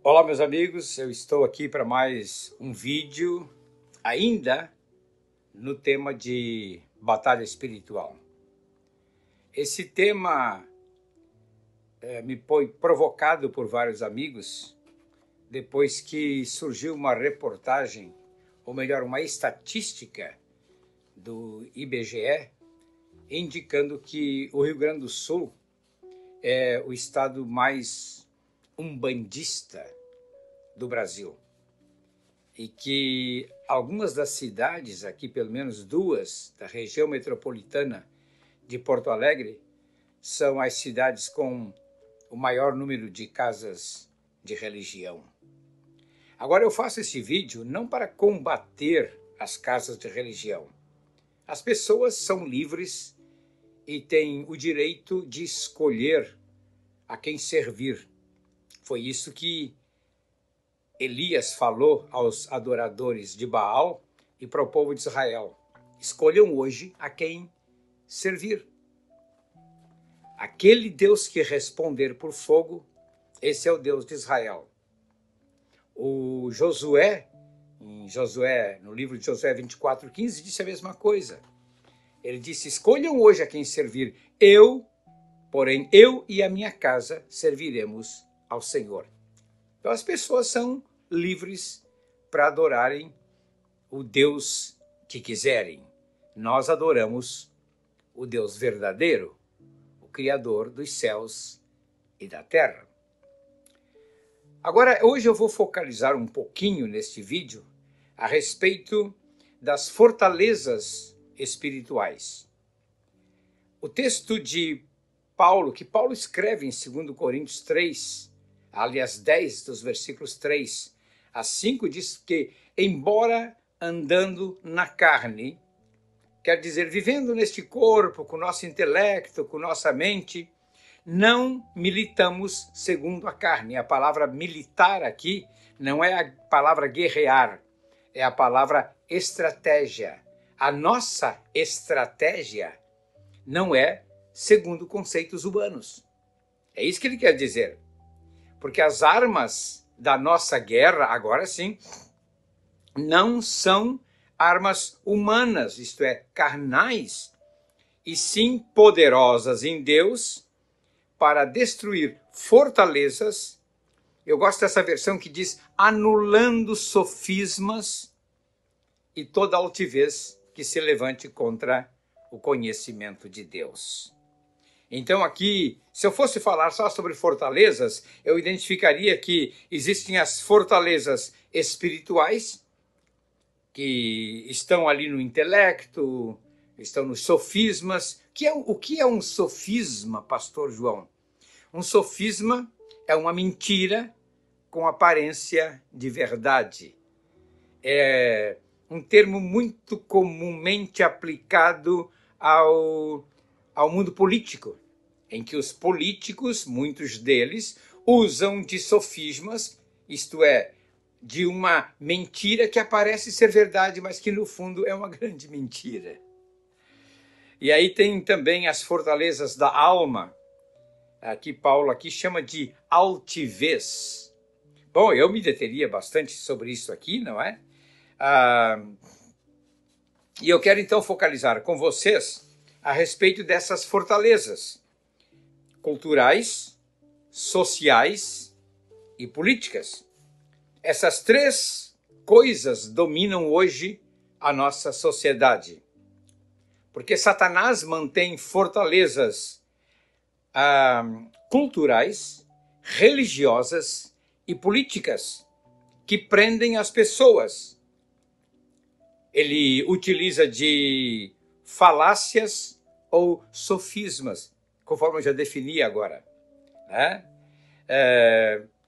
Olá, meus amigos, eu estou aqui para mais um vídeo, ainda no tema de batalha espiritual. Esse tema me foi provocado por vários amigos, depois que surgiu uma reportagem, ou melhor, uma estatística do IBGE, indicando que o Rio Grande do Sul é o estado mais umbandista do Brasil, e que algumas das cidades, aqui pelo menos duas, da região metropolitana de Porto Alegre, são as cidades com o maior número de casas de religião. Agora eu faço esse vídeo não para combater as casas de religião. As pessoas são livres e têm o direito de escolher a quem servir. Foi isso que Elias falou aos adoradores de Baal e para o povo de Israel: escolham hoje a quem servir. Aquele Deus que responder por fogo, esse é o Deus de Israel. O Josué, no livro de Josué 24:15, disse a mesma coisa. Ele disse: escolham hoje a quem servir. Porém, eu e a minha casa serviremos ao Senhor. Então as pessoas são livres para adorarem o Deus que quiserem. Nós adoramos o Deus verdadeiro, o Criador dos céus e da terra. Agora, hoje eu vou focalizar um pouquinho neste vídeo a respeito das fortalezas espirituais. O texto de Paulo, que Paulo escreve em 2 Coríntios 3, aliás, 10 dos versículos 3 a 5, diz que, embora andando na carne, quer dizer, vivendo neste corpo, com o nosso intelecto, com nossa mente, não militamos segundo a carne. A palavra militar aqui não é a palavra guerrear, é a palavra estratégia. A nossa estratégia não é segundo conceitos humanos. É isso que ele quer dizer. Porque as armas da nossa guerra, agora sim, não são armas humanas, isto é, carnais, e sim poderosas em Deus para destruir fortalezas. Eu gosto dessa versão que diz: anulando sofismas e toda altivez que se levante contra o conhecimento de Deus. Então aqui, se eu fosse falar só sobre fortalezas, eu identificaria que existem as fortalezas espirituais, que estão ali no intelecto, estão nos sofismas. O que é um sofisma, Pastor João? Um sofisma é uma mentira com aparência de verdade. É um termo muito comumente aplicado ao mundo político, em que os políticos, muitos deles, usam de sofismas, isto é, de uma mentira que aparece ser verdade, mas que no fundo é uma grande mentira. E aí tem também as fortalezas da alma, que Paulo aqui chama de altivez. Bom, eu me deteria bastante sobre isso aqui, não é? E eu quero então focalizar com vocês a respeito dessas fortalezas culturais, sociais e políticas. Essas três coisas dominam hoje a nossa sociedade, porque Satanás mantém fortalezas culturais, religiosas e políticas que prendem as pessoas. Ele utiliza de falácias ou sofismas, conforme eu já defini agora, né?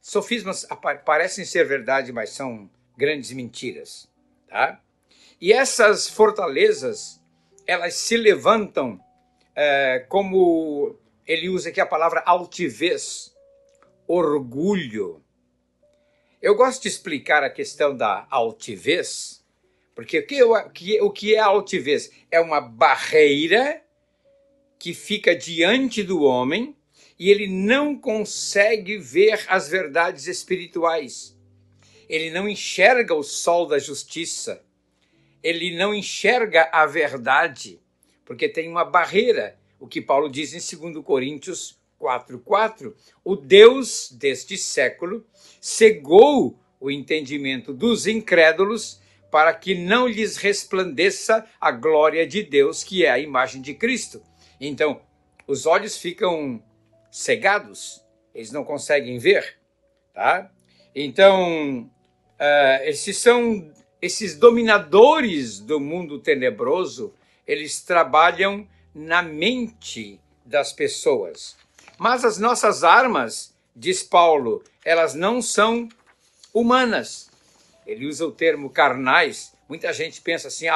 Sofismas parecem ser verdade, mas são grandes mentiras, tá? E essas fortalezas, elas se levantam, como ele usa aqui a palavra altivez, orgulho. Eu gosto de explicar a questão da altivez, porque o que é altivez? É uma barreira que fica diante do homem e ele não consegue ver as verdades espirituais. Ele não enxerga o sol da justiça. Ele não enxerga a verdade, porque tem uma barreira. O que Paulo diz em 2 Coríntios 4:4. O Deus deste século cegou o entendimento dos incrédulos para que não lhes resplandeça a glória de Deus, que é a imagem de Cristo. Então, os olhos ficam cegados, eles não conseguem ver, tá? Então, esses dominadores do mundo tenebroso, eles trabalham na mente das pessoas. Mas as nossas armas, diz Paulo, elas não são humanas. Ele usa o termo carnais. Muita gente pensa assim,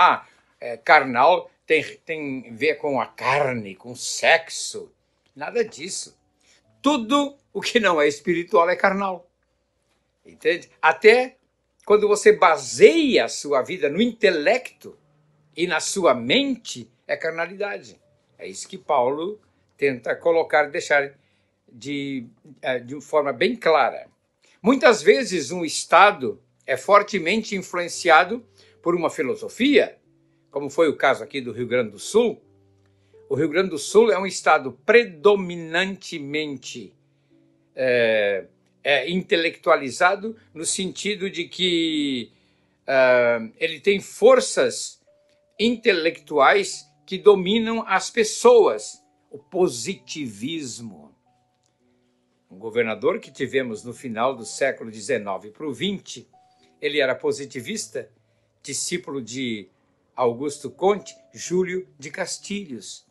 carnal tem a ver com a carne, com sexo. Nada disso. Tudo o que não é espiritual é carnal. Entende? Até quando você baseia a sua vida no intelecto e na sua mente, é carnalidade. É isso que Paulo tenta colocar, deixar de forma bem clara. Muitas vezes um Estado é fortemente influenciado por uma filosofia, como foi o caso aqui do Rio Grande do Sul. O Rio Grande do Sul é um estado predominantemente intelectualizado, no sentido de que ele tem forças intelectuais que dominam as pessoas. O positivismo. Um governador que tivemos no final do século XIX para o XX, ele era positivista, discípulo de Augusto Conte, Júlio de Castilhos.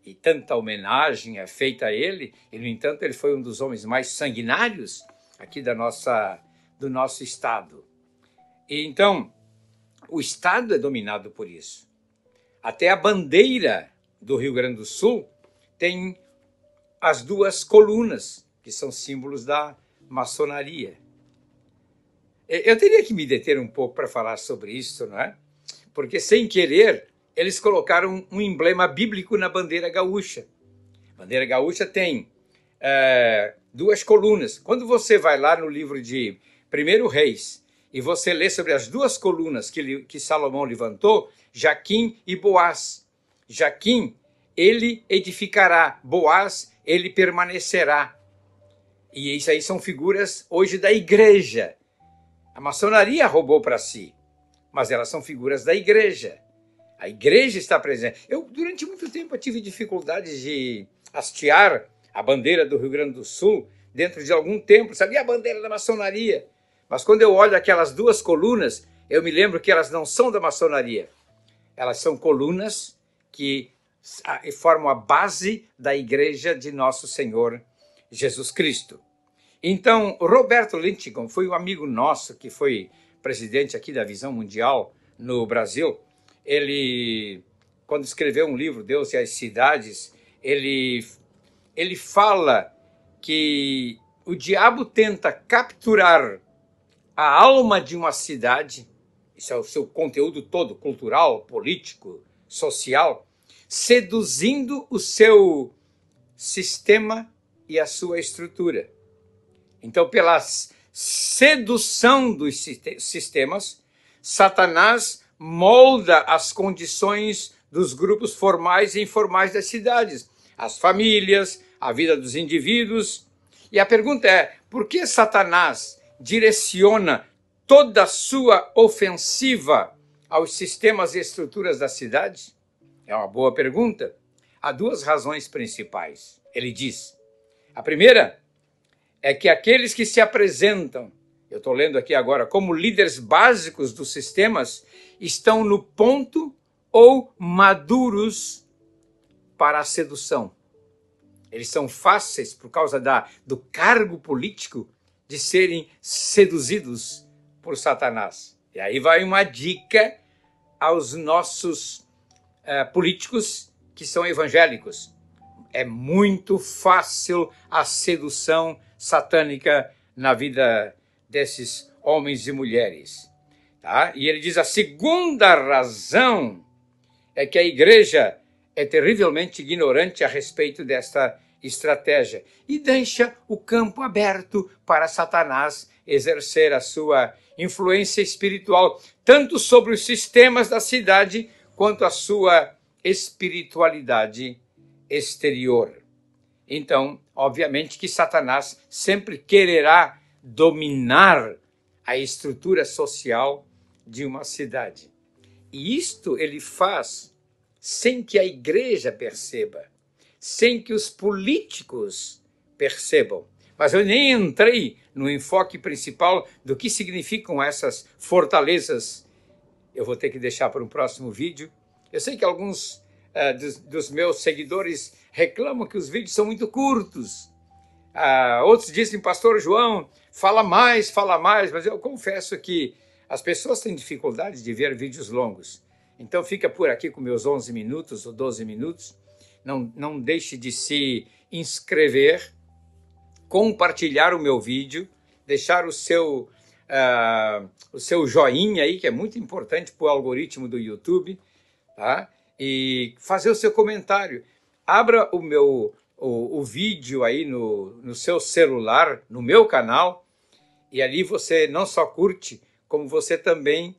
E tanta homenagem é feita a ele, e, no entanto, ele foi um dos homens mais sanguinários aqui do nosso estado. E, então, o estado é dominado por isso. Até a bandeira do Rio Grande do Sul tem as duas colunas, que são símbolos da maçonaria. Eu teria que me deter um pouco para falar sobre isso, não é? Porque, sem querer, eles colocaram um emblema bíblico na bandeira gaúcha. A bandeira gaúcha tem duas colunas. Quando você vai lá no livro de 1 Reis e você lê sobre as duas colunas que Salomão levantou, Jaquim e Boaz. Jaquim, ele edificará. Boaz, ele permanecerá. E isso aí são figuras hoje da igreja. A maçonaria roubou para si, mas elas são figuras da igreja. A igreja está presente. Eu, durante muito tempo, tive dificuldade de hastear a bandeira do Rio Grande do Sul dentro de algum templo. Sabia a bandeira da maçonaria? Mas quando eu olho aquelas duas colunas, eu me lembro que elas não são da maçonaria. Elas são colunas que formam a base da igreja de nosso Senhor Jesus Cristo. Então, Roberto Lintigon foi um amigo nosso que foi presidente aqui da Visão Mundial no Brasil. Ele, quando escreveu um livro, Deus e as Cidades, ele fala que o diabo tenta capturar a alma de uma cidade, isso é o seu conteúdo todo, cultural, político, social, seduzindo o seu sistema e a sua estrutura. Então, pela sedução dos sistemas, Satanás molda as condições dos grupos formais e informais das cidades, as famílias, a vida dos indivíduos. E a pergunta é, por que Satanás direciona toda a sua ofensiva aos sistemas e estruturas da cidade? É uma boa pergunta. Há duas razões principais. Ele diz, a primeira é que aqueles que se apresentam, eu estou lendo aqui agora, como líderes básicos dos sistemas, estão no ponto ou maduros para a sedução. Eles são fáceis, por causa do cargo político, de serem seduzidos por Satanás. E aí vai uma dica aos nossos políticos que são evangélicos. É muito fácil a sedução satânica na vida desses homens e mulheres. Tá? E ele diz, a segunda razão é que a igreja é terrivelmente ignorante a respeito desta estratégia e deixa o campo aberto para Satanás exercer a sua influência espiritual, tanto sobre os sistemas da cidade quanto a sua espiritualidade exterior. Então, obviamente que Satanás sempre quererá dominar a estrutura social de uma cidade. E isto ele faz sem que a igreja perceba, sem que os políticos percebam. Mas eu nem entrei no enfoque principal do que significam essas fortalezas. Eu vou ter que deixar para um próximo vídeo. Eu sei que alguns dos meus seguidores reclamam que os vídeos são muito curtos. Outros dizem, pastor João, fala mais, mas eu confesso que as pessoas têm dificuldade de ver vídeos longos. Então fica por aqui com meus 11 minutos ou 12 minutos. Não deixe de se inscrever, compartilhar o meu vídeo, deixar o seu joinha aí, que é muito importante para o algoritmo do YouTube, tá? E fazer o seu comentário. Abra o vídeo aí no seu celular, no meu canal, e ali você não só curte, como você também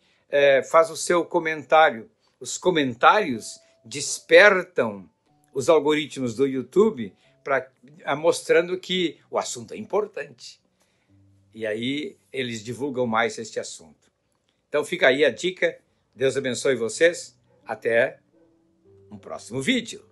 faz o seu comentário. Os comentários despertam os algoritmos do YouTube mostrando que o assunto é importante. E aí eles divulgam mais este assunto. Então fica aí a dica. Deus abençoe vocês. Até um próximo vídeo.